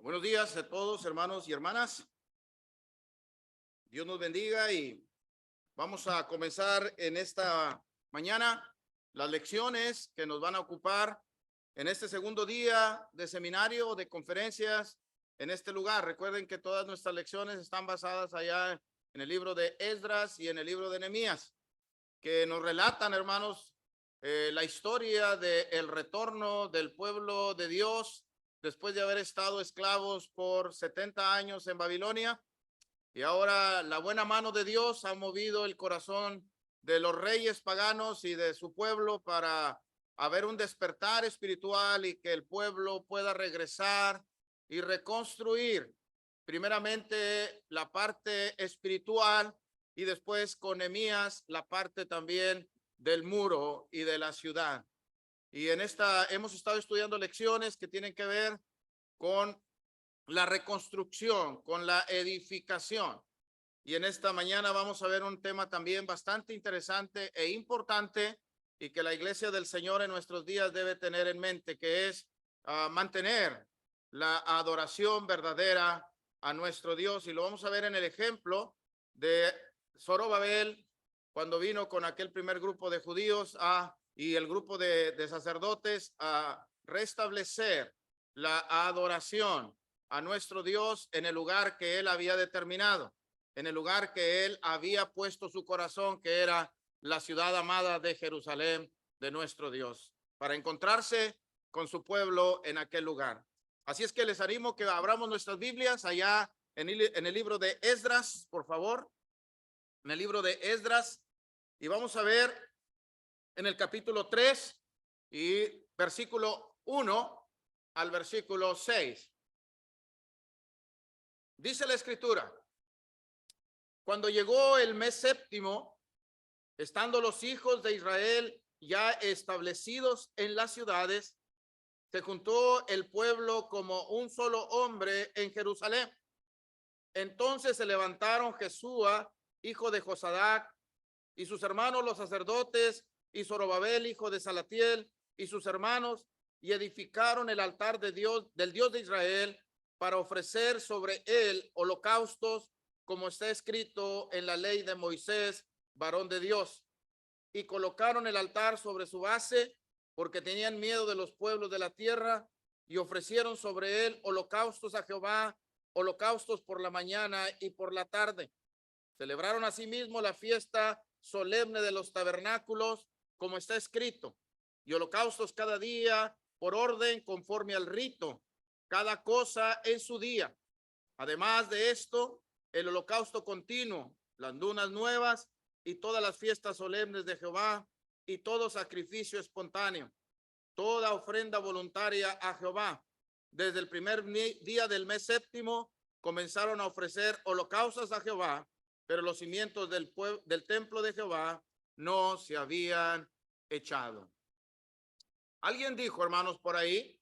Buenos días a todos, hermanos y hermanas. Dios nos bendiga y vamos a comenzar en esta mañana las lecciones que nos van a ocupar en este segundo día de seminario, de conferencias en este lugar. Recuerden que todas nuestras lecciones están basadas allá en el libro de Esdras y en el libro de Nehemías, que nos relatan, hermanos, la historia del retorno del pueblo de Dios después de haber estado esclavos por 70 años en Babilonia. Y ahora la buena mano de Dios ha movido el corazón de los reyes paganos y de su pueblo para haber un despertar espiritual y que el pueblo pueda regresar y reconstruir primeramente la parte espiritual y después con Nehemías la parte también del muro y de la ciudad. Y en esta hemos estado estudiando lecciones que tienen que ver con la reconstrucción, con la edificación. Y en esta mañana vamos a ver un tema también bastante interesante e importante y que la iglesia del Señor en nuestros días debe tener en mente, que es mantener la adoración verdadera a nuestro Dios. Y lo vamos a ver en el ejemplo de Zorobabel, cuando vino con aquel primer grupo de judíos y el grupo de sacerdotes a restablecer la adoración a nuestro Dios en el lugar que él había determinado, en el lugar que él había puesto su corazón, que era la ciudad amada de Jerusalén de nuestro Dios, para encontrarse con su pueblo en aquel lugar. Así es que les animo que abramos nuestras Biblias allá en el libro de Esdras, por favor, en el libro de Esdras, y vamos a ver en el capítulo 3 y versículo 1 al versículo 6. Dice la escritura: cuando llegó el mes séptimo, estando los hijos de Israel ya establecidos en las ciudades, se juntó el pueblo como un solo hombre en Jerusalén. Entonces se levantaron Jesúa, hijo de Josadac, y sus hermanos los sacerdotes, y Zorobabel, hijo de Salatiel, y sus hermanos, y edificaron el altar de Dios, del Dios de Israel, para ofrecer sobre él holocaustos, como está escrito en la ley de Moisés, varón de Dios. Y colocaron el altar sobre su base, porque tenían miedo de los pueblos de la tierra, y ofrecieron sobre él holocaustos a Jehová, holocaustos por la mañana y por la tarde. Celebraron asimismo la fiesta solemne de los tabernáculos, como está escrito, y holocaustos cada día por orden conforme al rito, cada cosa en su día. Además de esto, el holocausto continuo, las lunas nuevas y todas las fiestas solemnes de Jehová y todo sacrificio espontáneo, toda ofrenda voluntaria a Jehová. Desde el primer día del mes séptimo comenzaron a ofrecer holocaustos a Jehová, pero los cimientos del templo de Jehová no se habían echado. Alguien dijo, hermanos, por ahí,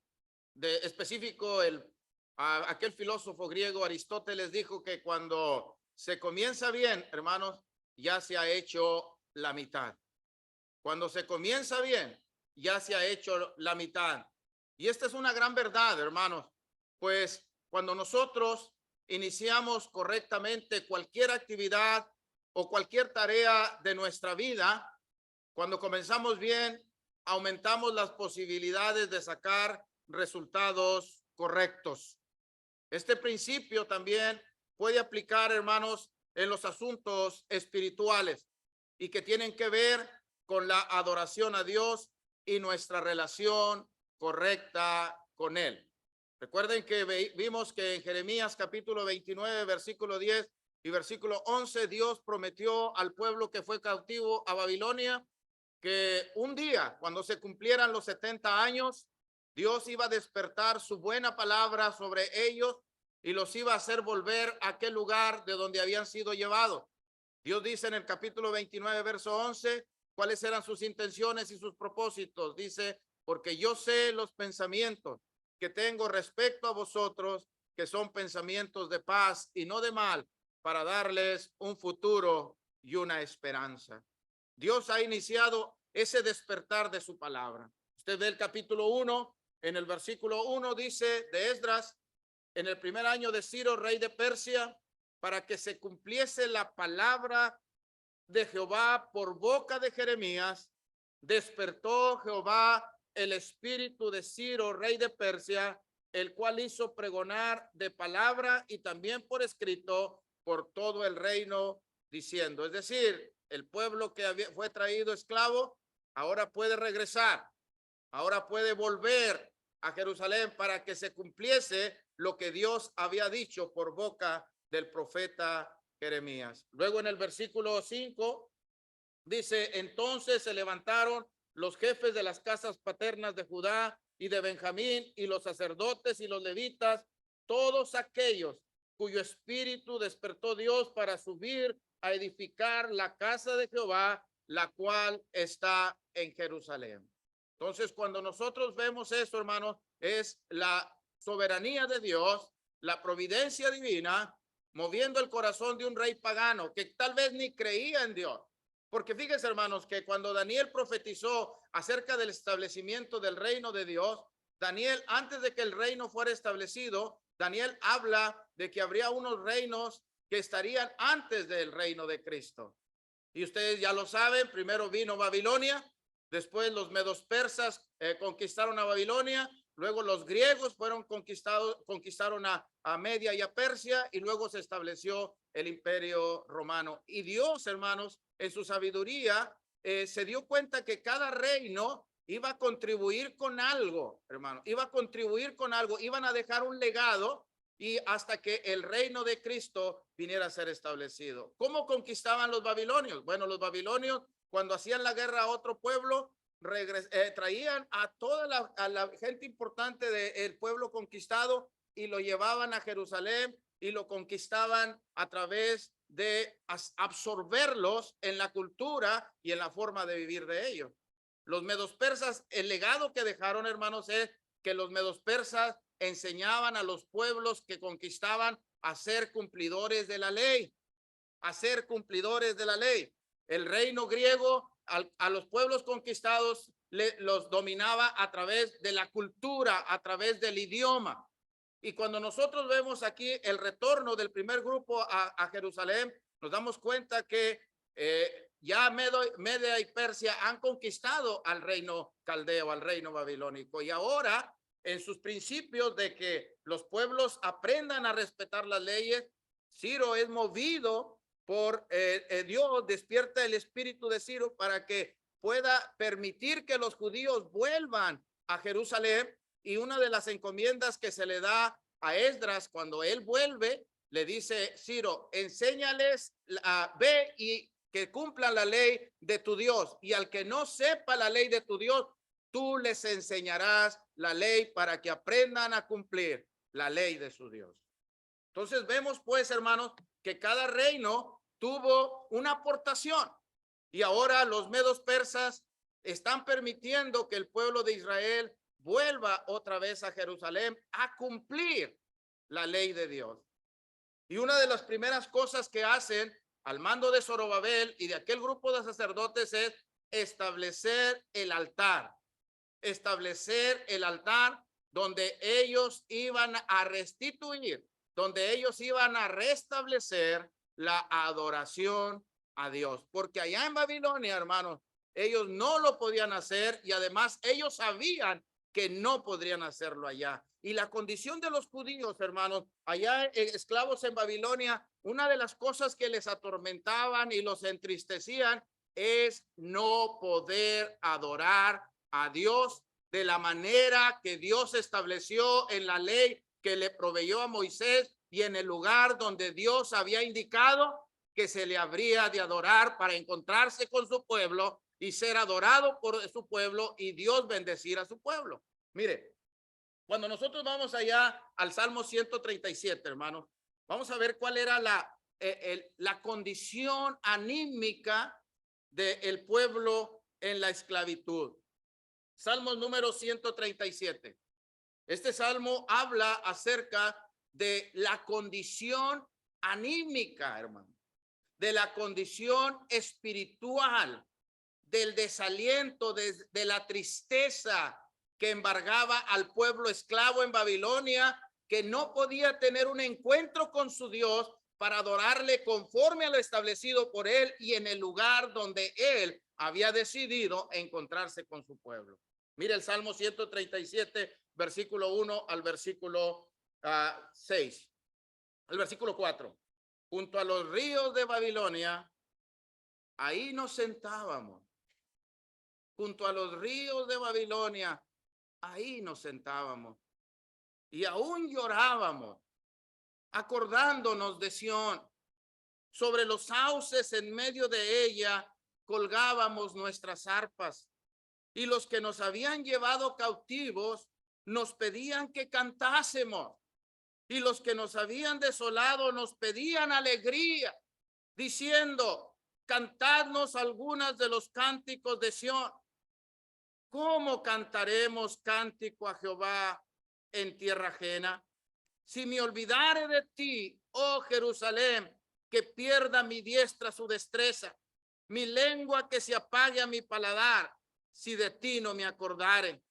de específico, aquel filósofo griego Aristóteles dijo que cuando se comienza bien, hermanos, ya se ha hecho la mitad. Cuando se comienza bien, ya se ha hecho la mitad. Y esta es una gran verdad, hermanos, pues cuando nosotros iniciamos correctamente cualquier actividad o cualquier tarea de nuestra vida, cuando comenzamos bien, aumentamos las posibilidades de sacar resultados correctos. Este principio también puede aplicar, hermanos, en los asuntos espirituales y que tienen que ver con la adoración a Dios y nuestra relación correcta con él. Recuerden que vimos que en Jeremías capítulo 29, versículo 10 y versículo 11, Dios prometió al pueblo que fue cautivo a Babilonia que un día, cuando se cumplieran los 70 años, Dios iba a despertar su buena palabra sobre ellos y los iba a hacer volver a aquel lugar de donde habían sido llevados. Dios dice en el capítulo 29, verso 11, cuáles eran sus intenciones y sus propósitos. Dice, porque yo sé los pensamientos que tengo respecto a vosotros, que son pensamientos de paz y no de mal, para darles un futuro y una esperanza. Dios ha iniciado ese despertar de su palabra. Usted ve el capítulo 1, en el versículo 1 dice de Esdras, en el primer año de Ciro, rey de Persia, para que se cumpliese la palabra de Jehová por boca de Jeremías, despertó Jehová el espíritu de Ciro, rey de Persia, el cual hizo pregonar de palabra y también por escrito por todo el reino, diciendo, es decir, el pueblo que fue traído esclavo, ahora puede regresar, ahora puede volver a Jerusalén para que se cumpliese lo que Dios había dicho por boca del profeta Jeremías. Luego en el versículo 5 dice, entonces se levantaron los jefes de las casas paternas de Judá y de Benjamín y los sacerdotes y los levitas, todos aquellos cuyo espíritu despertó Dios para subir a edificar la casa de Jehová, la cual está en Jerusalén. Entonces, cuando nosotros vemos esto, hermanos, es la soberanía de Dios, la providencia divina, moviendo el corazón de un rey pagano que tal vez ni creía en Dios. Porque fíjense, hermanos, que cuando Daniel profetizó acerca del establecimiento del reino de Dios, Daniel, antes de que el reino fuera establecido, Daniel habla de que habría unos reinos que estarían antes del reino de Cristo. Y ustedes ya lo saben, primero vino Babilonia, después los medos persas conquistaron a Babilonia, luego los griegos fueron conquistaron a Media y a Persia, y luego se estableció el imperio romano. Y Dios, hermanos, en su sabiduría, se dio cuenta que cada reino iba a contribuir con algo, hermano, iba a contribuir con algo, iban a dejar un legado y hasta que el reino de Cristo viniera a ser establecido. ¿Cómo conquistaban los babilonios? Bueno, los babilonios, cuando hacían la guerra a otro pueblo, traían a toda la gente importante del pueblo conquistado y lo llevaban a Jerusalén y lo conquistaban a través de absorberlos en la cultura y en la forma de vivir de ellos. Los medos persas, el legado que dejaron, hermanos, es que los medos persas enseñaban a los pueblos que conquistaban a ser cumplidores de la ley, a ser cumplidores de la ley. El reino griego a los pueblos conquistados los dominaba a través de la cultura, a través del idioma. Y cuando nosotros vemos aquí el retorno del primer grupo a Jerusalén, nos damos cuenta que ya Media y Persia han conquistado al reino caldeo, al reino babilónico. Y ahora, en sus principios de que los pueblos aprendan a respetar las leyes, Ciro es movido por Dios, despierta el espíritu de Ciro para que pueda permitir que los judíos vuelvan a Jerusalén. Y una de las encomiendas que se le da a Esdras cuando él vuelve, le dice Ciro, enséñales, ve y que cumplan la ley de tu Dios, y al que no sepa la ley de tu Dios, tú les enseñarás la ley para que aprendan a cumplir la ley de su Dios. Entonces vemos pues, hermanos, que cada reino tuvo una aportación, y ahora los medos persas están permitiendo que el pueblo de Israel vuelva otra vez a Jerusalén a cumplir la ley de Dios. Y una de las primeras cosas que hacen al mando de Zorobabel y de aquel grupo de sacerdotes es establecer el altar donde ellos iban a restituir, donde ellos iban a restablecer la adoración a Dios. Porque allá en Babilonia, hermanos, ellos no lo podían hacer y además ellos sabían que no podrían hacerlo allá. Y la condición de los judíos, hermanos, allá esclavos en Babilonia, una de las cosas que les atormentaban y los entristecían es no poder adorar a Dios de la manera que Dios estableció en la ley que le proveyó a Moisés y en el lugar donde Dios había indicado que se le habría de adorar para encontrarse con su pueblo y ser adorado por su pueblo y Dios bendecir a su pueblo. Mire, cuando nosotros vamos allá al Salmo 137, hermanos, vamos a ver cuál era la condición anímica del pueblo en la esclavitud. Salmo número 137. Este salmo habla acerca de la condición anímica, hermano, de la condición espiritual, del desaliento, de la tristeza que embargaba al pueblo esclavo en Babilonia que no podía tener un encuentro con su Dios para adorarle conforme a lo establecido por él y en el lugar donde él había decidido encontrarse con su pueblo. Mire el Salmo 137, versículo 1 al versículo 6. El versículo 4. Junto a los ríos de Babilonia, ahí nos sentábamos. Junto a los ríos de Babilonia, ahí nos sentábamos. Y aún llorábamos, acordándonos de Sión. Sobre los sauces en medio de ella colgábamos nuestras arpas. Y los que nos habían llevado cautivos nos pedían que cantásemos. Y los que nos habían desolado nos pedían alegría, diciendo: cantadnos algunas de los cánticos de Sión. ¿Cómo cantaremos cántico a Jehová en tierra ajena? Si me olvidare de ti, oh Jerusalén, que pierda mi diestra su destreza, mi lengua que se apague a mi paladar, si de ti no me acordare,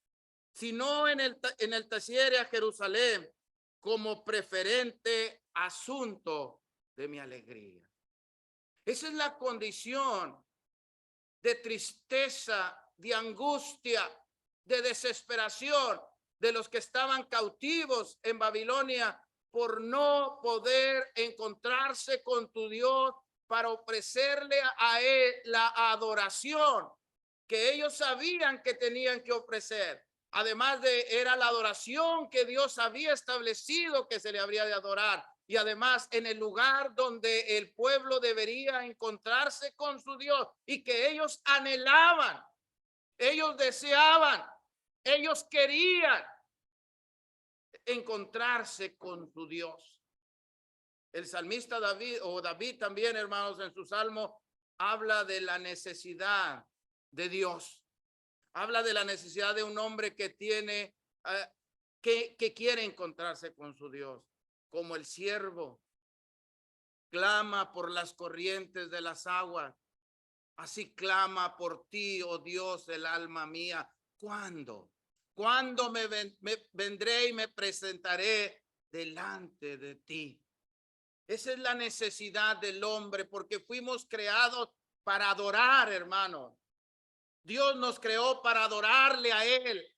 sino en el taciere a Jerusalén como preferente asunto de mi alegría. Esa es la condición de tristeza, de angustia, de desesperación de los que estaban cautivos en Babilonia por no poder encontrarse con tu Dios para ofrecerle a él la adoración que ellos sabían que tenían que ofrecer. Además era la adoración que Dios había establecido que se le habría de adorar. Y además en el lugar donde el pueblo debería encontrarse con su Dios y que ellos anhelaban, ellos deseaban, ellos querían encontrarse con su Dios. El salmista David también, hermanos, en su salmo habla de la necesidad de Dios. Habla de la necesidad de un hombre que tiene, que quiere encontrarse con su Dios. Como el siervo clama por las corrientes de las aguas, así clama por ti, oh Dios, el alma mía. ¿Cuándo? ¿Cuándo me vendré y me presentaré delante de ti? Esa es la necesidad del hombre, porque fuimos creados para adorar, hermano. Dios nos creó para adorarle a él.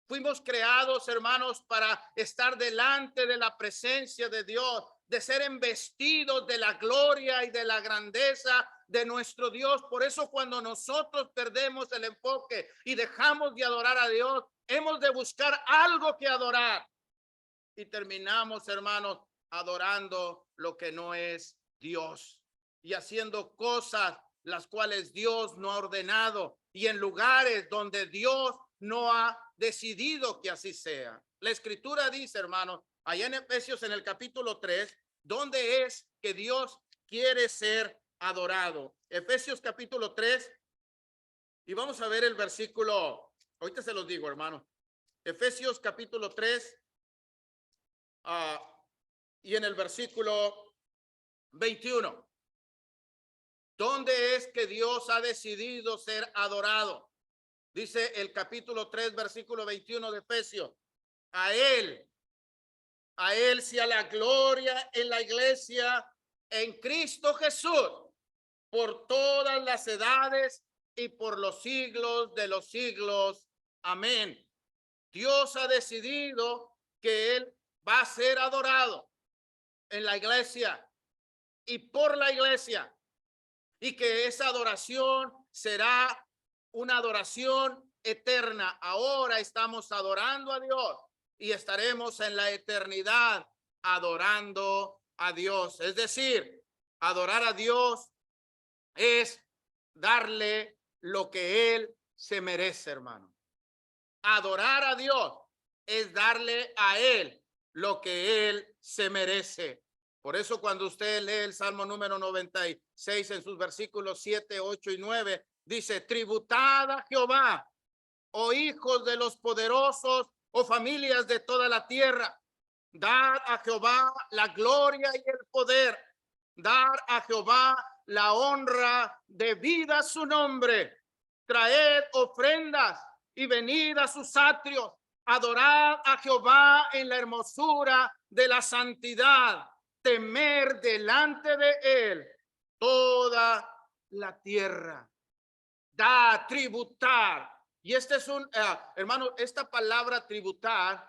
Fuimos creados, hermanos, para estar delante de la presencia de Dios, de ser embestidos de la gloria y de la grandeza de nuestro Dios. Por eso cuando nosotros perdemos el enfoque y dejamos de adorar a Dios, hemos de buscar algo que adorar. Y terminamos, hermanos, adorando lo que no es Dios y haciendo cosas las cuales Dios no ha ordenado y en lugares donde Dios no ha decidido que así sea. La escritura dice, hermanos, allá en Efesios en el capítulo 3, donde es que Dios quiere ser adorado. Efesios capítulo 3, y vamos a ver el versículo, ahorita se los digo, hermano. Efesios capítulo 3, y en el versículo 21. ¿Dónde es que Dios ha decidido ser adorado? Dice el capítulo 3, versículo 21 de Efesios. A él sea la gloria en la iglesia en Cristo Jesús por todas las edades y por los siglos de los siglos. Amén. Dios ha decidido que él va a ser adorado en la iglesia y por la iglesia, y que esa adoración será una adoración eterna. Ahora estamos adorando a Dios y estaremos en la eternidad adorando a Dios. Es decir, adorar a Dios es darle lo que él se merece, hermano. Adorar a Dios es darle a él lo que él se merece. Por eso cuando usted lee el Salmo número 96 en sus versículos 7, 8 y 9, dice: tributad a Jehová, oh hijos de los poderosos, oh familias de toda la tierra. Dad a Jehová la gloria y el poder. Dar a Jehová la honra debida a su nombre. Traed ofrendas y venid a sus atrios. Adorad a Jehová en la hermosura de la santidad, temer delante de él toda la tierra. Da, tributar. Y este es hermano, esta palabra tributar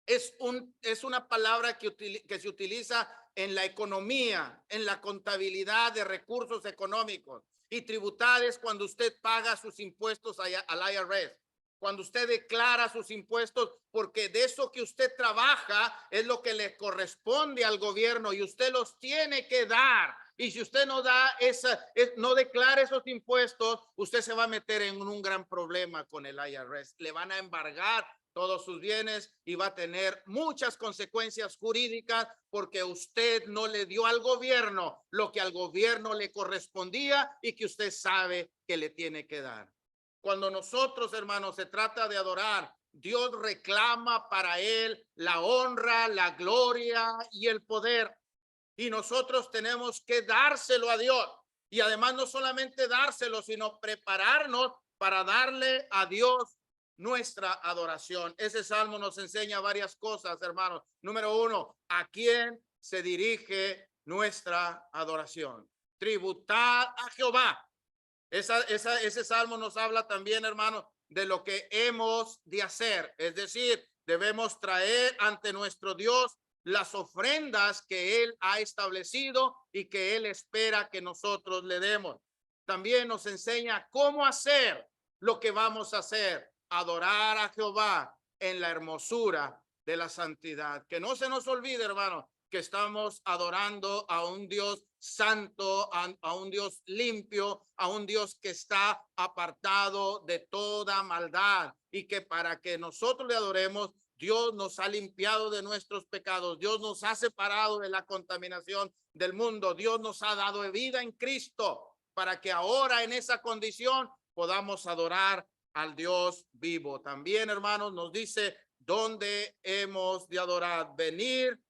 es una palabra que se utiliza en la economía, en la contabilidad de recursos económicos. Y tributar es cuando usted paga sus impuestos al IRS, cuando usted declara sus impuestos, porque de eso que usted trabaja es lo que le corresponde al gobierno y usted los tiene que dar. Y si usted no da no declara esos impuestos, usted se va a meter en un gran problema con el IRS. Le van a embargar todos sus bienes y va a tener muchas consecuencias jurídicas porque usted no le dio al gobierno lo que al gobierno le correspondía y que usted sabe que le tiene que dar. Cuando nosotros, hermanos, se trata de adorar, Dios reclama para él la honra, la gloria y el poder. Y nosotros tenemos que dárselo a Dios. Y además no solamente dárselo, sino prepararnos para darle a Dios nuestra adoración. Ese salmo nos enseña varias cosas, hermanos. Número uno, ¿a quién se dirige nuestra adoración? Tributad a Jehová. Ese salmo nos habla también, hermanos, de lo que hemos de hacer. Es decir, debemos traer ante nuestro Dios las ofrendas que él ha establecido y que él espera que nosotros le demos. También nos enseña cómo hacer lo que vamos a hacer, adorar a Jehová en la hermosura de la santidad. Que no se nos olvide, hermano, que estamos adorando a un Dios santo, a un Dios limpio, a un Dios que está apartado de toda maldad y que para que nosotros le adoremos, Dios nos ha limpiado de nuestros pecados, Dios nos ha separado de la contaminación del mundo, Dios nos ha dado vida en Cristo para que ahora en esa condición podamos adorar al Dios vivo. También, hermanos, nos dice dónde hemos de adorar, venir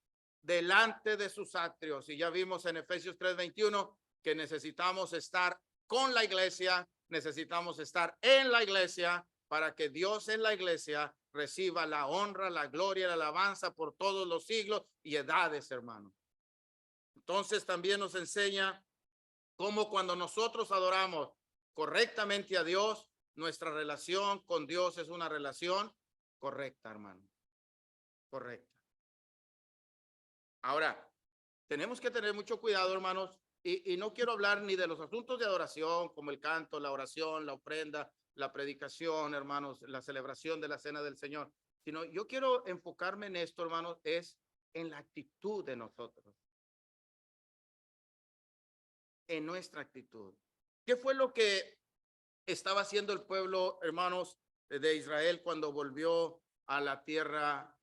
delante de sus atrios. Y ya vimos en Efesios 3:21 que necesitamos estar con la iglesia, necesitamos estar en la iglesia para que Dios en la iglesia reciba la honra, la gloria, la alabanza por todos los siglos y edades, hermano. Entonces también nos enseña cómo cuando nosotros adoramos correctamente a Dios, nuestra relación con Dios es una relación correcta, hermano. Correcta. Ahora, tenemos que tener mucho cuidado, hermanos, y no quiero hablar ni de los asuntos de adoración, como el canto, la oración, la ofrenda, la predicación, hermanos, la celebración de la cena del Señor, sino yo quiero enfocarme en esto, hermanos, es en la actitud de nosotros, en nuestra actitud. ¿Qué fue lo que estaba haciendo el pueblo, hermanos, de Israel cuando volvió a la tierra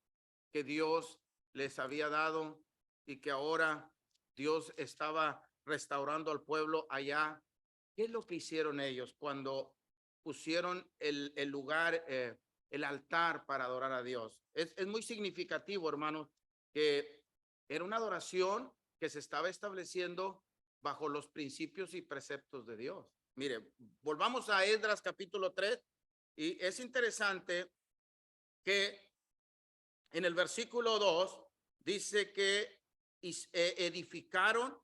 que Dios les había dado y que ahora Dios estaba restaurando al pueblo allá? ¿Qué es lo que hicieron ellos cuando pusieron el lugar, el altar para adorar a Dios? Es muy significativo, hermanos, que era una adoración que se estaba estableciendo bajo los principios y preceptos de Dios. Mire, volvamos a Esdras capítulo 3 y es interesante que en el versículo 2 dice que edificaron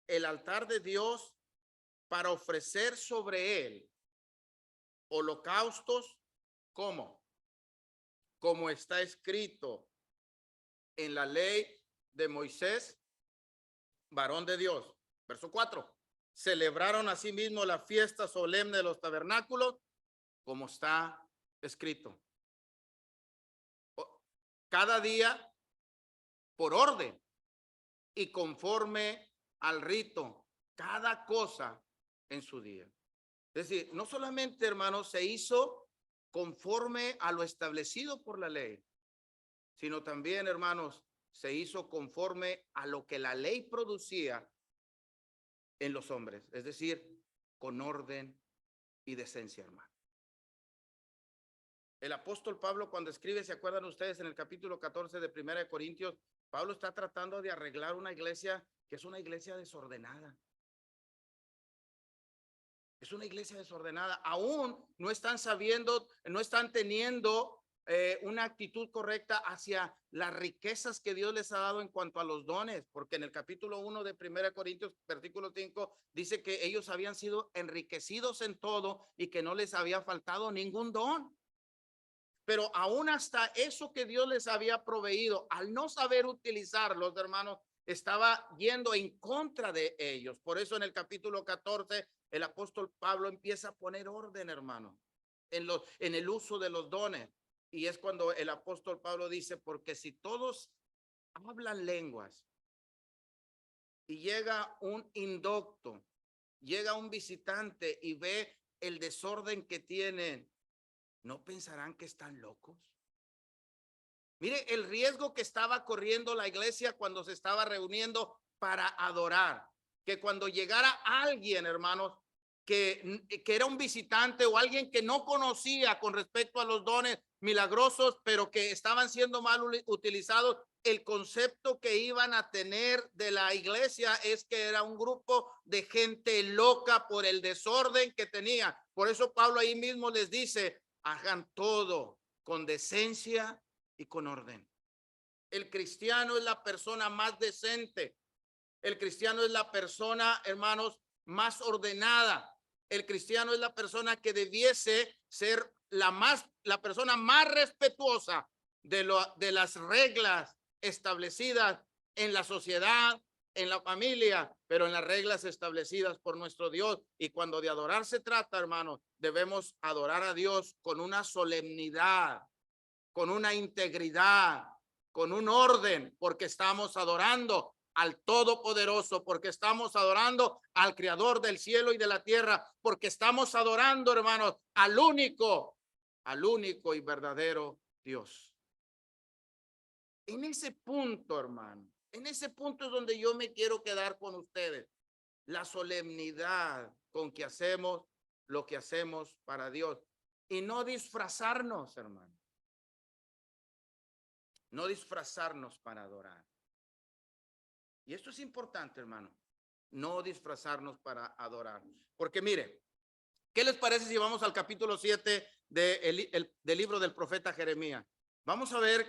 el altar de Dios para ofrecer sobre él holocaustos, ¿cómo? Como está escrito en la ley de Moisés, varón de Dios. Verso 4. Celebraron asimismo la fiesta solemne de los tabernáculos, como está escrito. Cada día por orden y conforme al rito, cada cosa en su día. Es decir, no solamente, hermanos, se hizo conforme a lo establecido por la ley, sino también, hermanos, se hizo conforme a lo que la ley producía en los hombres, es decir, con orden y decencia, hermano. El apóstol Pablo, cuando escribe, ¿se acuerdan ustedes en el capítulo 14 de Primera de Corintios? Pablo está tratando de arreglar una iglesia que es una iglesia desordenada. Es una iglesia desordenada. Aún no están sabiendo, no están teniendo una actitud correcta hacia las riquezas que Dios les ha dado en cuanto a los dones, porque en el capítulo 1 de 1 Corintios, versículo 5, dice que ellos habían sido enriquecidos en todo y que no les había faltado ningún don. Pero aún hasta eso que Dios les había proveído, al no saber utilizarlos, hermanos, estaba yendo en contra de ellos. Por eso en el capítulo 14, el apóstol Pablo empieza a poner orden, hermano, en el uso de los dones. Y es cuando el apóstol Pablo dice, porque si todos hablan lenguas y llega un indocto, llega un visitante y ve el desorden que tienen, ¿no pensarán que están locos? Mire el riesgo que estaba corriendo la iglesia cuando se estaba reuniendo para adorar, que cuando llegara alguien, hermanos, que era un visitante o alguien que no conocía con respecto a los dones milagrosos, pero que estaban siendo mal utilizados, el concepto que iban a tener de la iglesia es que era un grupo de gente loca por el desorden que tenía. Por eso Pablo ahí mismo les dice, hagan todo con decencia y con orden. El cristiano es la persona más decente. El cristiano es la persona, hermanos, más ordenada. El cristiano es la persona que debiese ser la persona más respetuosa de las reglas establecidas en la sociedad, en la familia, pero en las reglas establecidas por nuestro Dios. Y cuando de adorar se trata, hermanos, debemos adorar a Dios con una solemnidad, con una integridad, con un orden, porque estamos adorando al Todopoderoso, porque estamos adorando al Creador del cielo y de la tierra, porque estamos adorando, hermanos, al único y verdadero Dios. En ese punto, hermano, en ese punto es donde yo me quiero quedar con ustedes. La solemnidad con que hacemos lo que hacemos para Dios y no disfrazarnos, hermano. No disfrazarnos para adorar. Y esto es importante, hermano. No disfrazarnos para adorar. Porque mire, ¿qué les parece si vamos al capítulo 7 del libro del profeta Jeremías? Vamos a ver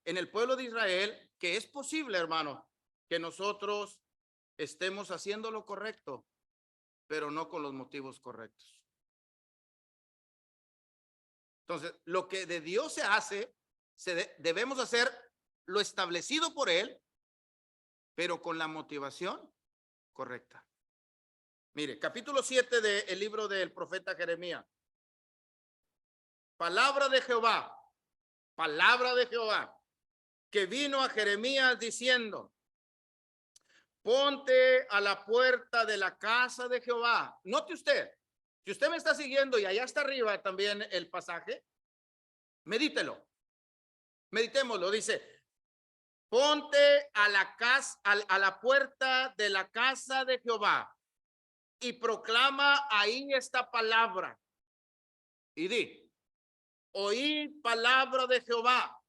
en el pueblo de Israel que es posible, hermano, que nosotros estemos haciendo lo correcto, pero no con los motivos correctos. Entonces, lo que de Dios se hace, debemos hacer lo establecido por Él, pero con la motivación correcta. Mire, capítulo 7 del libro del profeta Jeremías. Palabra de Jehová, que vino a Jeremías diciendo, ponte a la puerta de la casa de Jehová. Note usted, si usted me está siguiendo y allá está arriba también el pasaje, medítelo, meditémoslo, dice, ponte a la casa, a la puerta de la casa de Jehová y proclama ahí esta palabra y di, oíd palabra de Jehová,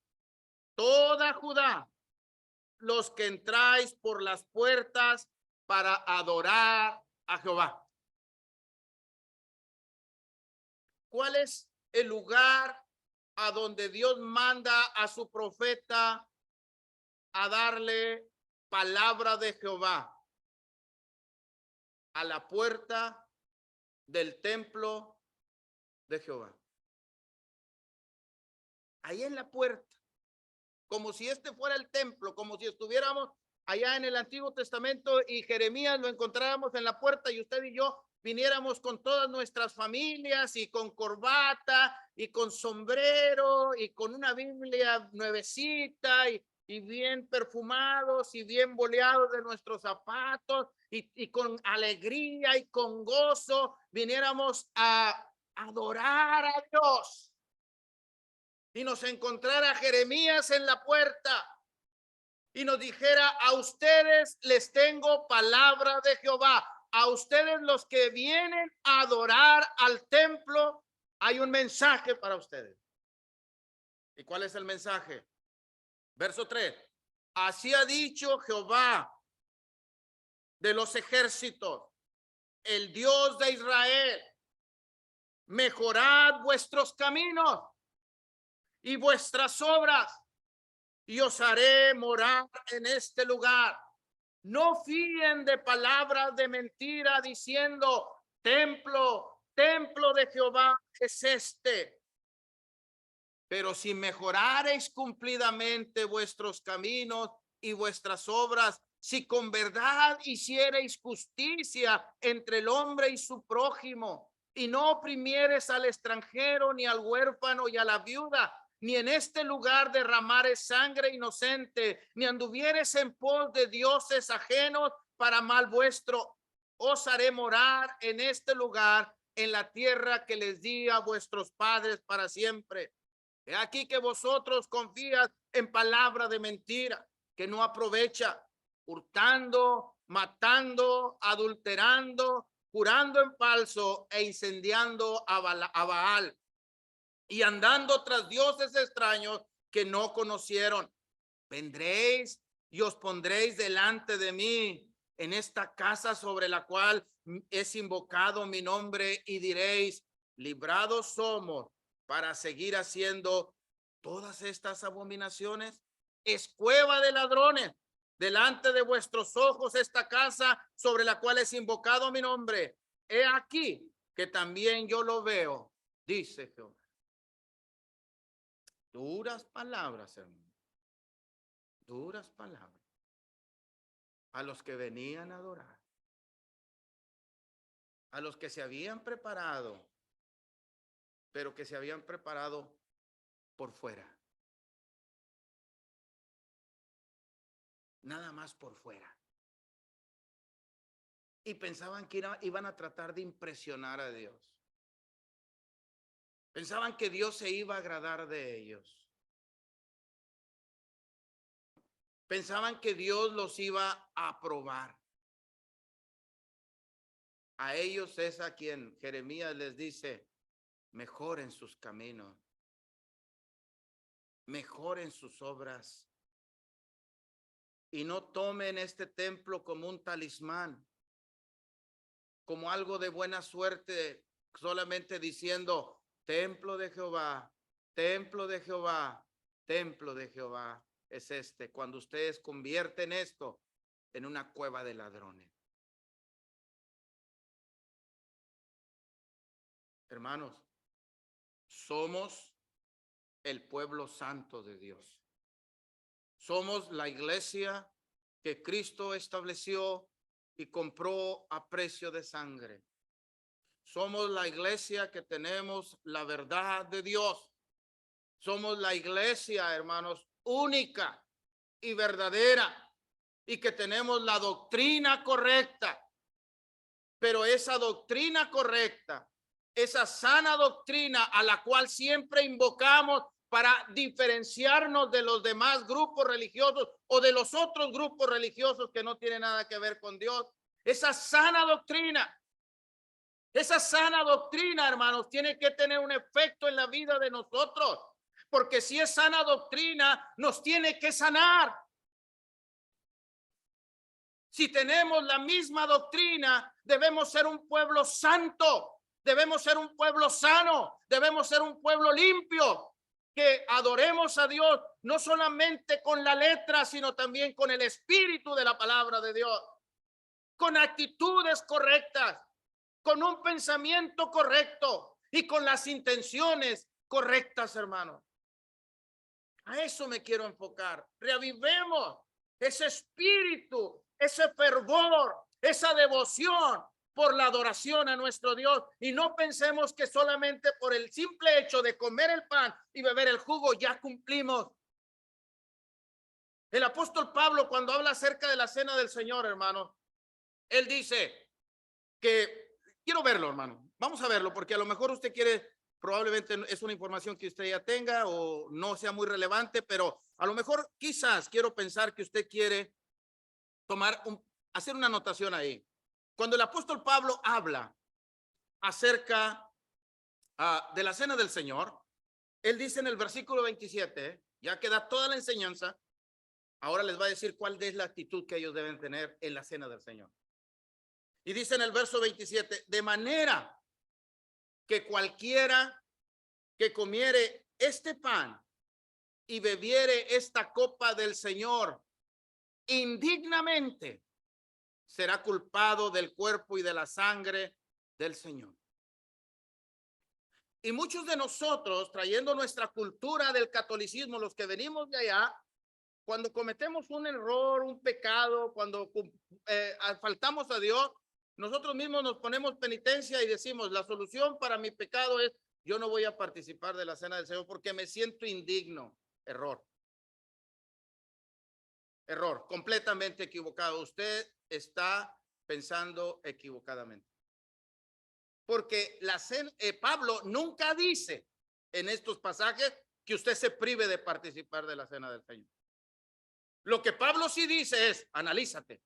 toda Judá, los que entráis por las puertas para adorar a Jehová. ¿Cuál es el lugar a donde Dios manda a su profeta a darle palabra de Jehová? A la puerta del templo de Jehová. Ahí en la puerta, como si este fuera el templo, como si estuviéramos allá en el Antiguo Testamento y Jeremías lo encontráramos en la puerta y usted y yo viniéramos con todas nuestras familias y con corbata y con sombrero y con una Biblia nuevecita y bien perfumados y bien boleados de nuestros zapatos y con alegría y con gozo viniéramos a adorar a Dios. Y nos encontrara Jeremías en la puerta y nos dijera, a ustedes les tengo palabra de Jehová, a ustedes los que vienen a adorar al templo, hay un mensaje para ustedes. ¿Y cuál es el mensaje? Verso 3, así ha dicho Jehová de los ejércitos, el Dios de Israel, mejorad vuestros caminos y vuestras obras, y os haré morar en este lugar. No fíen de palabras de mentira diciendo, templo, templo de Jehová es este. Pero si mejorareis cumplidamente vuestros caminos y vuestras obras, si con verdad hiciereis justicia entre el hombre y su prójimo, y no oprimieres al extranjero, ni al huérfano y a la viuda, ni en este lugar derramares sangre inocente, ni anduvieres en pos de dioses ajenos para mal vuestro, os haré morar en este lugar, en la tierra que les di a vuestros padres para siempre. He aquí que vosotros confías en palabra de mentira, que no aprovecha, hurtando, matando, adulterando, jurando en falso e incendiando a Baal, y andando tras dioses extraños que no conocieron. Vendréis y os pondréis delante de mí en esta casa sobre la cual es invocado mi nombre, y diréis, librados somos para seguir haciendo todas estas abominaciones. Es cueva de ladrones delante de vuestros ojos esta casa sobre la cual es invocado mi nombre. He aquí que también yo lo veo, dice Jehová. Duras palabras, hermano. Duras palabras a los que venían a adorar, a los que se habían preparado, pero que se habían preparado por fuera, nada más por fuera, y pensaban que iban a tratar de impresionar a Dios, pensaban que Dios se iba a agradar de ellos, pensaban que Dios los iba a aprobar. A ellos es a quien Jeremías les dice, mejoren sus caminos, mejoren sus obras, y no tomen este templo como un talismán, como algo de buena suerte, solamente diciendo, templo de Jehová, templo de Jehová, templo de Jehová es este, cuando ustedes convierten esto en una cueva de ladrones. Hermanos, somos el pueblo santo de Dios. Somos la iglesia que Cristo estableció y compró a precio de sangre. Somos la iglesia que tenemos la verdad de Dios. Somos la iglesia, hermanos, única y verdadera, y que tenemos la doctrina correcta. Pero esa doctrina correcta, esa sana doctrina a la cual siempre invocamos para diferenciarnos de los demás grupos religiosos o de los otros grupos religiosos que no tienen nada que ver con Dios, esa sana doctrina, hermanos, tiene que tener un efecto en la vida de nosotros, porque si es sana doctrina, nos tiene que sanar. Si tenemos la misma doctrina, debemos ser un pueblo santo, debemos ser un pueblo sano, debemos ser un pueblo limpio, que adoremos a Dios no solamente con la letra, sino también con el espíritu de la palabra de Dios, con actitudes correctas, con un pensamiento correcto y con las intenciones correctas, hermanos. A eso me quiero enfocar. Reavivemos ese espíritu, ese fervor, esa devoción por la adoración a nuestro Dios, y no pensemos que solamente por el simple hecho de comer el pan y beber el jugo ya cumplimos. El apóstol Pablo, cuando habla acerca de la cena del Señor, hermano, él dice que, quiero verlo, hermano, vamos a verlo, porque a lo mejor usted quiere, probablemente es una información que usted ya tenga o no sea muy relevante, pero a lo mejor quizás quiero pensar que usted quiere hacer una anotación ahí. Cuando el apóstol Pablo habla acerca de la cena del Señor, él dice en el versículo 27, ya que da toda la enseñanza, ahora les va a decir cuál es la actitud que ellos deben tener en la cena del Señor. Y dice en el verso 27, de manera que cualquiera que comiere este pan y bebiere esta copa del Señor indignamente, será culpado del cuerpo y de la sangre del Señor. Y muchos de nosotros, trayendo nuestra cultura del catolicismo, los que venimos de allá, cuando cometemos un error, un pecado, cuando faltamos a Dios, nosotros mismos nos ponemos penitencia y decimos, la solución para mi pecado es, yo no voy a participar de la cena del Señor porque me siento indigno. Error. Error, completamente equivocado. Usted está pensando equivocadamente. Porque Pablo nunca dice en estos pasajes que usted se prive de participar de la cena del Señor. Lo que Pablo sí dice es, analízate.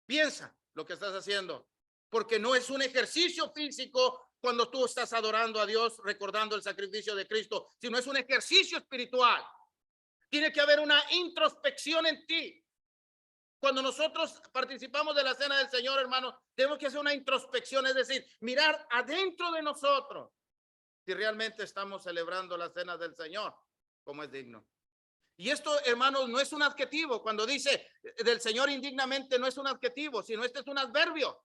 Piensa lo que estás haciendo, porque no es un ejercicio físico cuando tú estás adorando a Dios, recordando el sacrificio de Cristo, sino es un ejercicio espiritual. Tiene que haber una introspección en ti. Cuando nosotros participamos de la cena del Señor, hermanos, tenemos que hacer una introspección, es decir, mirar adentro de nosotros si realmente estamos celebrando la cena del Señor como es digno. Y esto, hermanos, no es un adjetivo. Cuando dice del Señor indignamente, no es un adjetivo, sino este es un adverbio.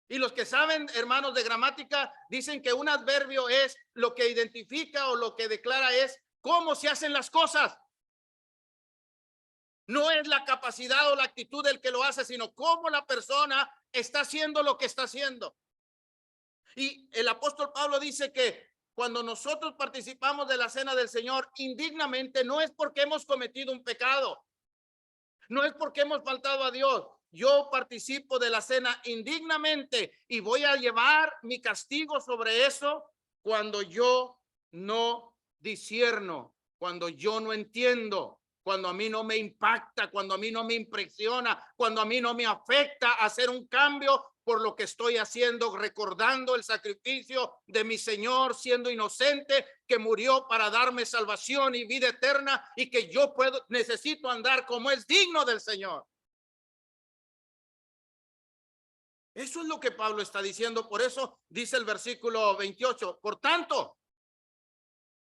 Y los que saben, hermanos, de gramática, dicen que un adverbio es lo que identifica o lo que declara es cómo se hacen las cosas. No es la capacidad o la actitud del que lo hace, sino cómo la persona está haciendo lo que está haciendo. Y el apóstol Pablo dice que cuando nosotros participamos de la cena del Señor indignamente, no es porque hemos cometido un pecado, no es porque hemos faltado a Dios. Yo participo de la cena indignamente y voy a llevar mi castigo sobre eso cuando yo no discierno, cuando yo no entiendo, cuando a mí no me impacta, cuando a mí no me impresiona, cuando a mí no me afecta hacer un cambio por lo que estoy haciendo, recordando el sacrificio de mi Señor, siendo inocente, que murió para darme salvación y vida eterna, y que yo necesito andar como es digno del Señor. Eso es lo que Pablo está diciendo. Por eso dice el versículo 28, por tanto,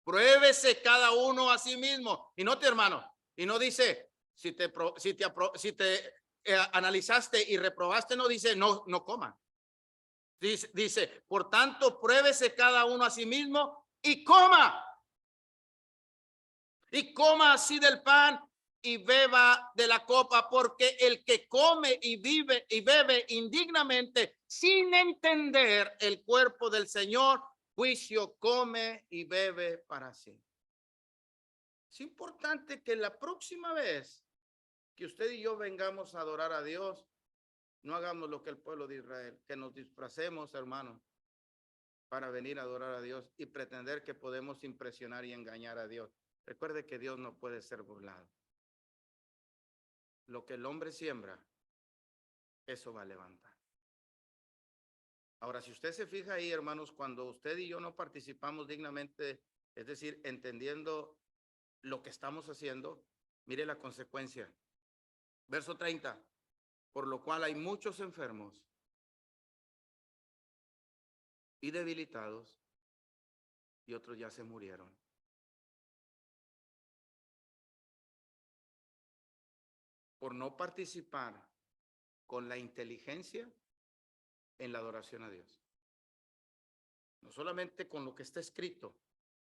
pruébese cada uno a sí mismo. Y no, hermano, y no dice, si te analizaste y reprobaste, no dice, no coma. Dice, por tanto, pruébese cada uno a sí mismo y coma. Y coma así del pan y beba de la copa, porque el que come y vive y bebe indignamente sin entender el cuerpo del Señor, juicio come y bebe para sí. Es importante que la próxima vez que usted y yo vengamos a adorar a Dios, no hagamos lo que el pueblo de Israel, que nos disfracemos, hermanos, para venir a adorar a Dios y pretender que podemos impresionar y engañar a Dios. Recuerde que Dios no puede ser burlado. Lo que el hombre siembra, eso va a levantar. Ahora, si usted se fija ahí, hermanos, cuando usted y yo no participamos dignamente, es decir, entendiendo lo que estamos haciendo, mire la consecuencia. Verso 30, por lo cual hay muchos enfermos y debilitados y otros ya se murieron. Por no participar con la inteligencia en la adoración a Dios. No solamente con lo que está escrito,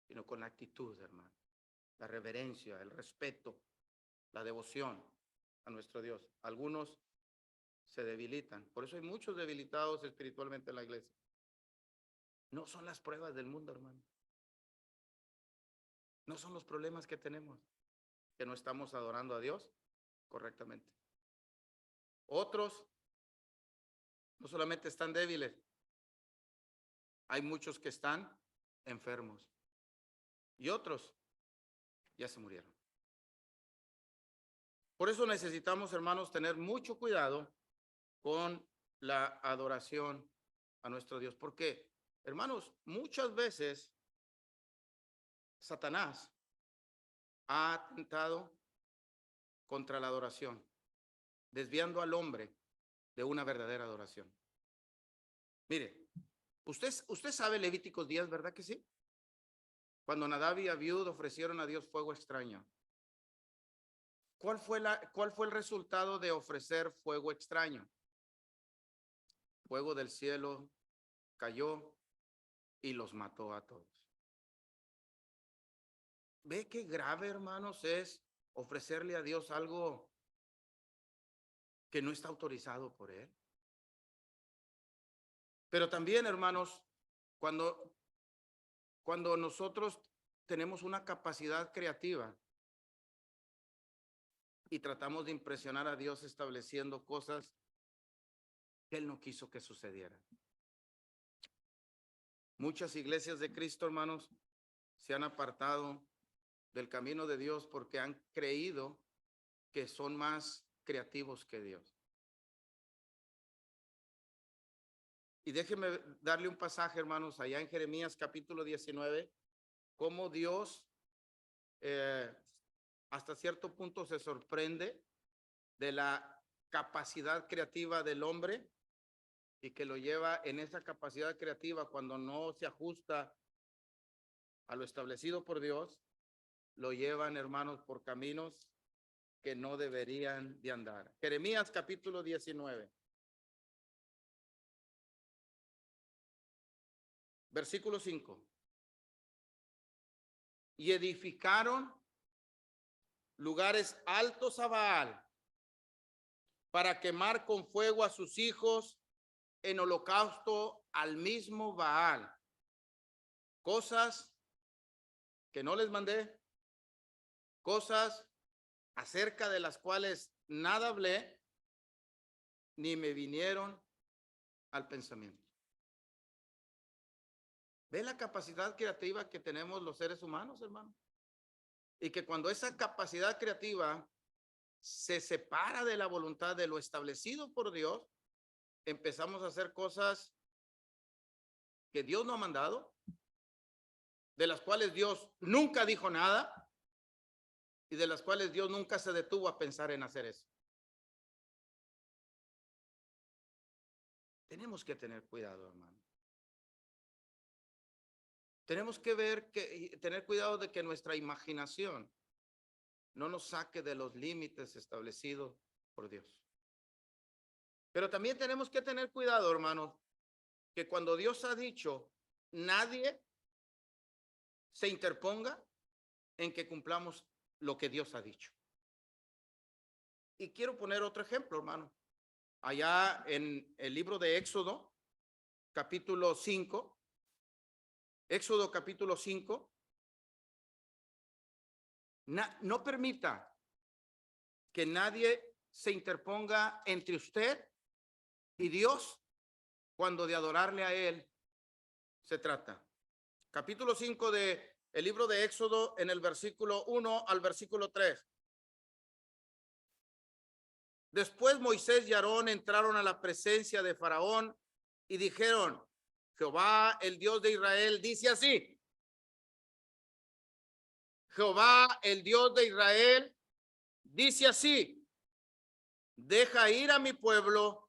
sino con la actitud, hermano. La reverencia, el respeto, la devoción a nuestro Dios. Algunos se debilitan. Por eso hay muchos debilitados espiritualmente en la iglesia. No son las pruebas del mundo, hermano. No son los problemas que tenemos, que no estamos adorando a Dios correctamente. Otros no solamente están débiles, hay muchos que están enfermos y otros ya se murieron. Por eso necesitamos, hermanos, tener mucho cuidado con la adoración a nuestro Dios. Porque, hermanos, muchas veces Satanás ha atentado contra la adoración, desviando al hombre de una verdadera adoración. Mire, usted sabe Levíticos 10, ¿verdad que sí? Cuando Nadab y Abiud ofrecieron a Dios fuego extraño. ¿Cuál fue el resultado de ofrecer fuego extraño? Fuego del cielo cayó y los mató a todos. ¿Ve qué grave, hermanos, es ofrecerle a Dios algo que no está autorizado por Él? Pero también, hermanos, cuando nosotros tenemos una capacidad creativa y tratamos de impresionar a Dios estableciendo cosas que Él no quiso que sucedieran. Muchas iglesias de Cristo, hermanos, se han apartado del camino de Dios porque han creído que son más creativos que Dios. Y déjenme darle un pasaje, hermanos, allá en Jeremías capítulo 19, cómo Dios hasta cierto punto se sorprende de la capacidad creativa del hombre y que lo lleva en esa capacidad creativa cuando no se ajusta a lo establecido por Dios, lo llevan, hermanos, por caminos que no deberían de andar. Jeremías capítulo 19. Versículo 5. Y edificaron lugares altos a Baal para quemar con fuego a sus hijos en holocausto al mismo Baal. Cosas que no les mandé, cosas acerca de las cuales nada hablé, ni me vinieron al pensamiento. ¿Ve la capacidad creativa que tenemos los seres humanos, hermano? Y que cuando esa capacidad creativa se separa de la voluntad de lo establecido por Dios, empezamos a hacer cosas que Dios no ha mandado, de las cuales Dios nunca dijo nada y de las cuales Dios nunca se detuvo a pensar en hacer eso. Tenemos que tener cuidado, hermano. Tenemos que tener cuidado de que nuestra imaginación no nos saque de los límites establecidos por Dios. Pero también tenemos que tener cuidado, hermanos, que cuando Dios ha dicho, nadie se interponga en que cumplamos lo que Dios ha dicho. Y quiero poner otro ejemplo, hermano. Allá en el libro de Éxodo, capítulo 5, Éxodo capítulo 5, no permita que nadie se interponga entre usted y Dios cuando de adorarle a Él se trata. Capítulo 5 de el libro de Éxodo, en el versículo 1 al versículo 3. Después Moisés y Aarón entraron a la presencia de Faraón y dijeron, Jehová, el Dios de Israel, dice así. Jehová, el Dios de Israel, dice así. Deja ir a mi pueblo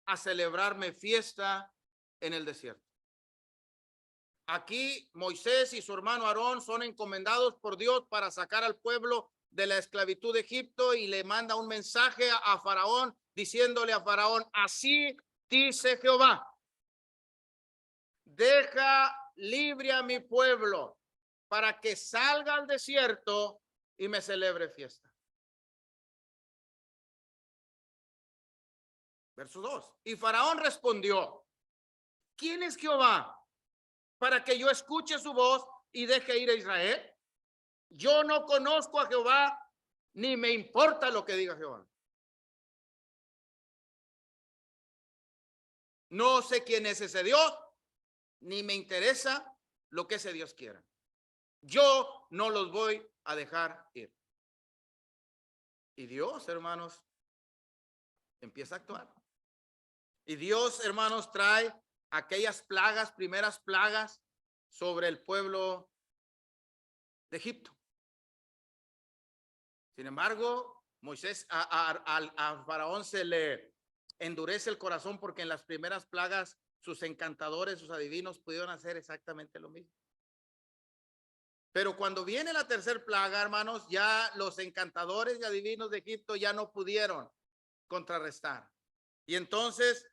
a celebrarme fiesta en el desierto. Aquí Moisés y su hermano Aarón son encomendados por Dios para sacar al pueblo de la esclavitud de Egipto y le manda un mensaje a Faraón diciéndole a Faraón, así dice Jehová, deja libre a mi pueblo para que salga al desierto y me celebre fiesta. Verso 2. Y Faraón respondió, ¿quién es Jehová para que yo escuche su voz y deje ir a Israel? Yo no conozco a Jehová, ni me importa lo que diga Jehová. No sé quién es ese Dios, ni me interesa lo que ese Dios quiera. Yo no los voy a dejar ir. Y Dios, hermanos, empieza a actuar. Y Dios, hermanos, trae aquellas plagas, primeras plagas sobre el pueblo de Egipto. Sin embargo, Moisés, a Faraón se le endurece el corazón porque en las primeras plagas sus encantadores, sus adivinos pudieron hacer exactamente lo mismo. Pero cuando viene la tercera plaga, hermanos, ya los encantadores y adivinos de Egipto ya no pudieron contrarrestar. Y entonces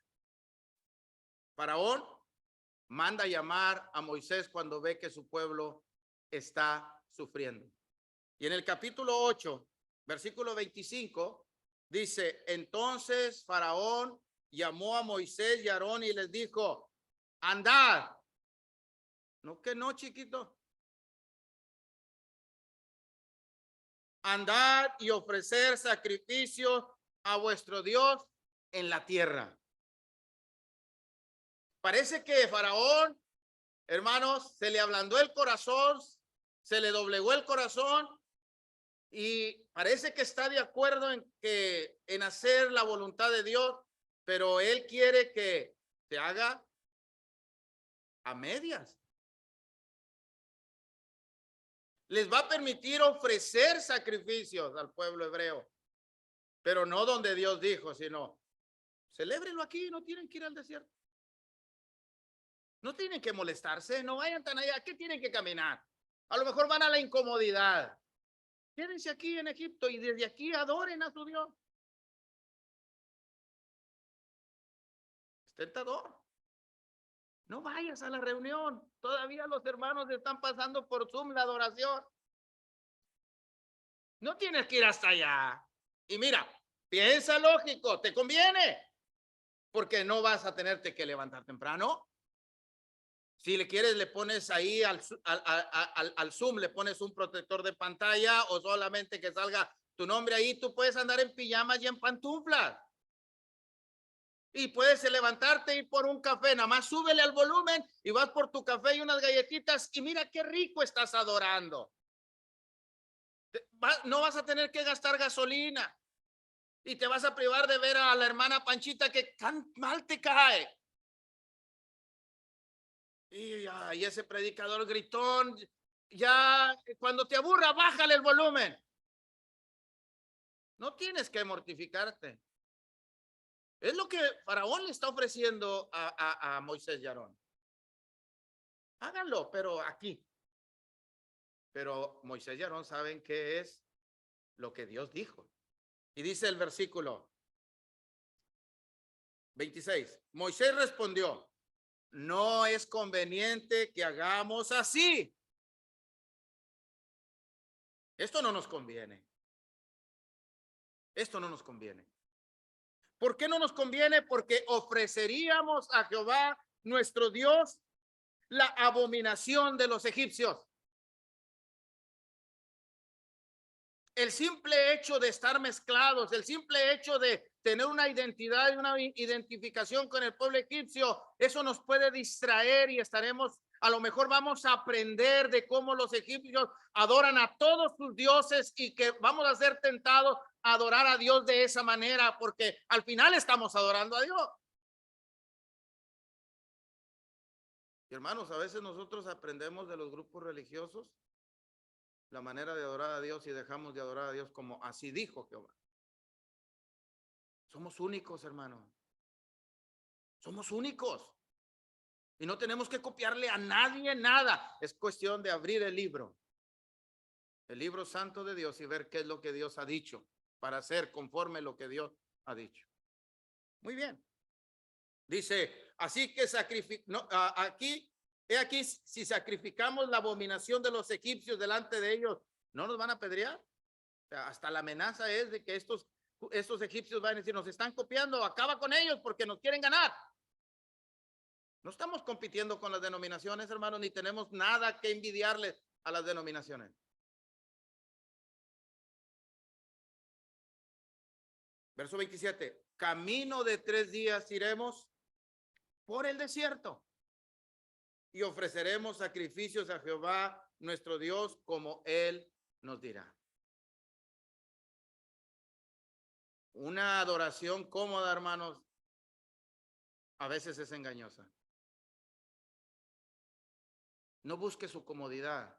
Faraón manda llamar a Moisés cuando ve que su pueblo está sufriendo. Y en el capítulo 8, versículo 25, dice, entonces Faraón llamó a Moisés y a Aarón y les dijo, andad. No, que no, chiquito. Andad y ofrecer sacrificios a vuestro Dios en la tierra. Parece que Faraón, hermanos, se le ablandó el corazón, se le doblegó el corazón y parece que está de acuerdo en hacer la voluntad de Dios, pero él quiere que se haga a medias. Les va a permitir ofrecer sacrificios al pueblo hebreo, pero no donde Dios dijo, sino celébrenlo aquí, no tienen que ir al desierto. No tienen que molestarse, no vayan tan allá, ¿qué tienen que caminar? A lo mejor van a la incomodidad. Quédense aquí en Egipto y desde aquí adoren a su Dios. Es tentador. No vayas a la reunión. Todavía los hermanos están pasando por Zoom la adoración. No tienes que ir hasta allá. Y mira, piensa lógico, te conviene. Porque no vas a tenerte que levantar temprano. Si le quieres, le pones ahí al Zoom, le pones un protector de pantalla o solamente que salga tu nombre ahí. Tú puedes andar en pijamas y en pantuflas. Y puedes levantarte y ir por un café, nada más súbele al volumen y vas por tu café y unas galletitas y mira qué rico estás adorando. No vas a tener que gastar gasolina y te vas a privar de ver a la hermana Panchita que tan mal te cae. Y ese predicador gritón, ya cuando te aburra, bájale el volumen. No tienes que mortificarte. Es lo que Faraón le está ofreciendo a Moisés y Aarón. Háganlo, pero aquí. Pero Moisés y Aarón saben qué es lo que Dios dijo. Y dice el versículo 26. Moisés respondió, no es conveniente que hagamos así. Esto no nos conviene. Esto no nos conviene. ¿Por qué no nos conviene? Porque ofreceríamos a Jehová nuestro Dios la abominación de los egipcios. El simple hecho de estar mezclados, el simple hecho de tener una identidad y una identificación con el pueblo egipcio, eso nos puede distraer y estaremos, a lo mejor vamos a aprender de cómo los egipcios adoran a todos sus dioses y que vamos a ser tentados a adorar a Dios de esa manera, porque al final estamos adorando a Dios. Y hermanos, a veces nosotros aprendemos de los grupos religiosos la manera de adorar a Dios y dejamos de adorar a Dios como así dijo Jehová. Somos únicos, hermano. Somos únicos. Y no tenemos que copiarle a nadie nada. Es cuestión de abrir el libro santo de Dios y ver qué es lo que Dios ha dicho para hacer conforme lo que Dios ha dicho. Muy bien. Dice, así que aquí, si sacrificamos la abominación de los egipcios delante de ellos, ¿no nos van a apedrear? O sea, hasta la amenaza es de que estos egipcios van a decir, nos están copiando, acaba con ellos porque nos quieren ganar. No estamos compitiendo con las denominaciones, hermanos, ni tenemos nada que envidiarles a las denominaciones. Verso 27, camino de 3 días iremos por el desierto y ofreceremos sacrificios a Jehová nuestro Dios como él nos dirá. Una adoración cómoda, hermanos, a veces es engañosa. No busque su comodidad.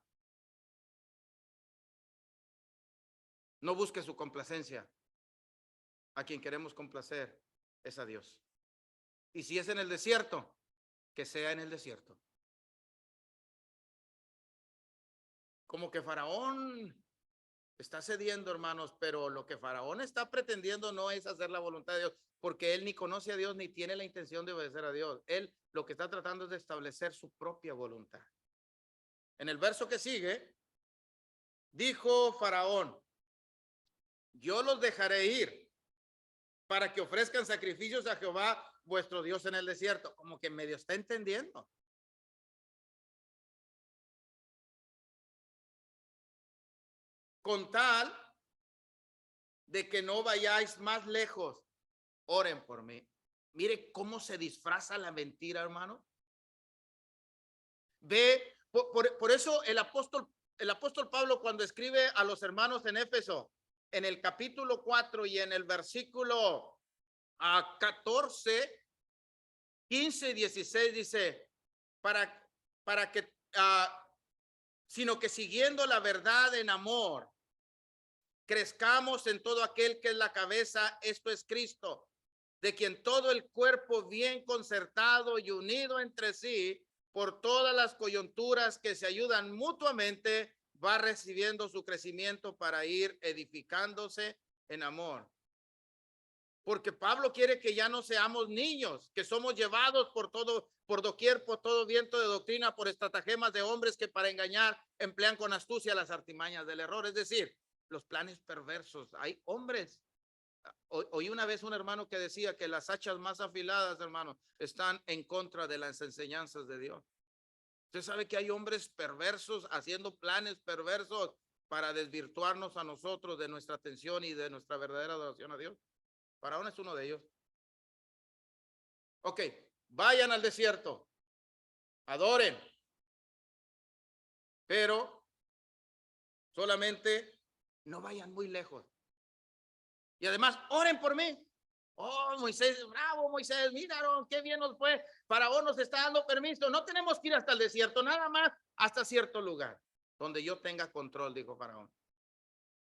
No busque su complacencia. A quien queremos complacer es a Dios. Y si es en el desierto, que sea en el desierto. como que Faraón está cediendo, hermanos, pero lo que Faraón está pretendiendo no es hacer la voluntad de Dios, porque él ni conoce a Dios ni tiene la intención de obedecer a Dios. Él lo que está tratando es de establecer su propia voluntad. En el verso que sigue, dijo Faraón: yo los dejaré ir para que ofrezcan sacrificios a Jehová vuestro Dios en el desierto. Como que medio está entendiendo. Con tal de que no vayáis más lejos, oren por mí. Mire cómo se disfraza la mentira, hermano. Ve, por eso el apóstol Pablo, cuando escribe a los hermanos en Éfeso, en el capítulo 4 y en el versículo 14, 15 y 16, dice, para que, sino que siguiendo la verdad en amor, crezcamos en todo aquel que es la cabeza, esto es Cristo, de quien todo el cuerpo bien concertado y unido entre sí, por todas las coyunturas que se ayudan mutuamente, va recibiendo su crecimiento para ir edificándose en amor. Porque Pablo quiere que ya no seamos niños, que somos llevados por doquier, por todo viento de doctrina, por estratagemas de hombres que para engañar emplean con astucia las artimañas del error, es decir, los planes perversos. Hay hombres. Oí una vez un hermano que decía que las hachas más afiladas, hermano, están en contra de las enseñanzas de Dios. Usted sabe que hay hombres perversos haciendo planes perversos para desvirtuarnos a nosotros de nuestra atención y de nuestra verdadera adoración a Dios. Faraón es uno de ellos. Ok, vayan al desierto, adoren, pero solamente no vayan muy lejos. Y además, oren por mí. Oh, Moisés, bravo, Moisés, miraron, qué bien nos fue. Faraón nos está dando permiso. No tenemos que ir hasta el desierto, nada más hasta cierto lugar, donde yo tenga control, dijo Faraón.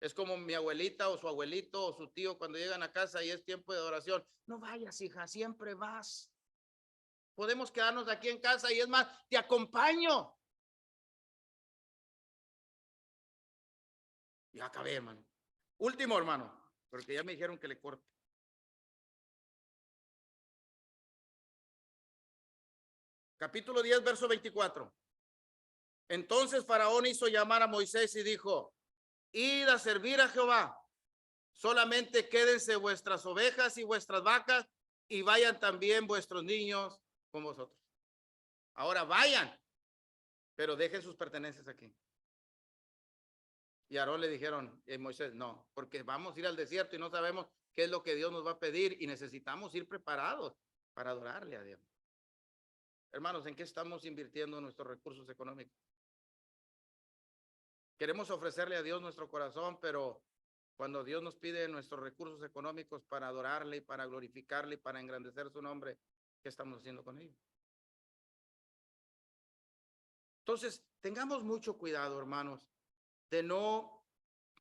Es como mi abuelita o su abuelito o su tío cuando llegan a casa y es tiempo de adoración. No vayas, hija, siempre vas. Podemos quedarnos aquí en casa y es más, te acompaño. Ya acabé, hermano. Último, hermano, porque ya me dijeron que le corte. Capítulo 10, verso 24. Entonces Faraón hizo llamar a Moisés y dijo: id a servir a Jehová, solamente quédense vuestras ovejas y vuestras vacas y vayan también vuestros niños con vosotros. Ahora vayan, pero dejen sus pertenencias aquí. Y a Aarón le dijeron, Moisés, no, porque vamos a ir al desierto y no sabemos qué es lo que Dios nos va a pedir y necesitamos ir preparados para adorarle a Dios. Hermanos, ¿en qué estamos invirtiendo nuestros recursos económicos? Queremos ofrecerle a Dios nuestro corazón, pero cuando Dios nos pide nuestros recursos económicos para adorarle y para glorificarle y para engrandecer su nombre, ¿qué estamos haciendo con ellos? Entonces, tengamos mucho cuidado, hermanos, de no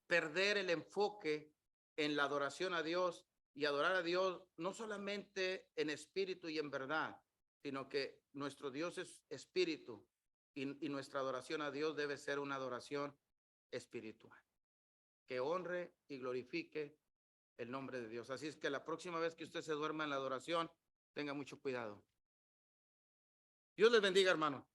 perder el enfoque en la adoración a Dios y adorar a Dios no solamente en espíritu y en verdad, sino que nuestro Dios es espíritu y nuestra adoración a Dios debe ser una adoración espiritual, que honre y glorifique el nombre de Dios. Así es que la próxima vez que usted se duerma en la adoración, tenga mucho cuidado. Dios les bendiga, hermano.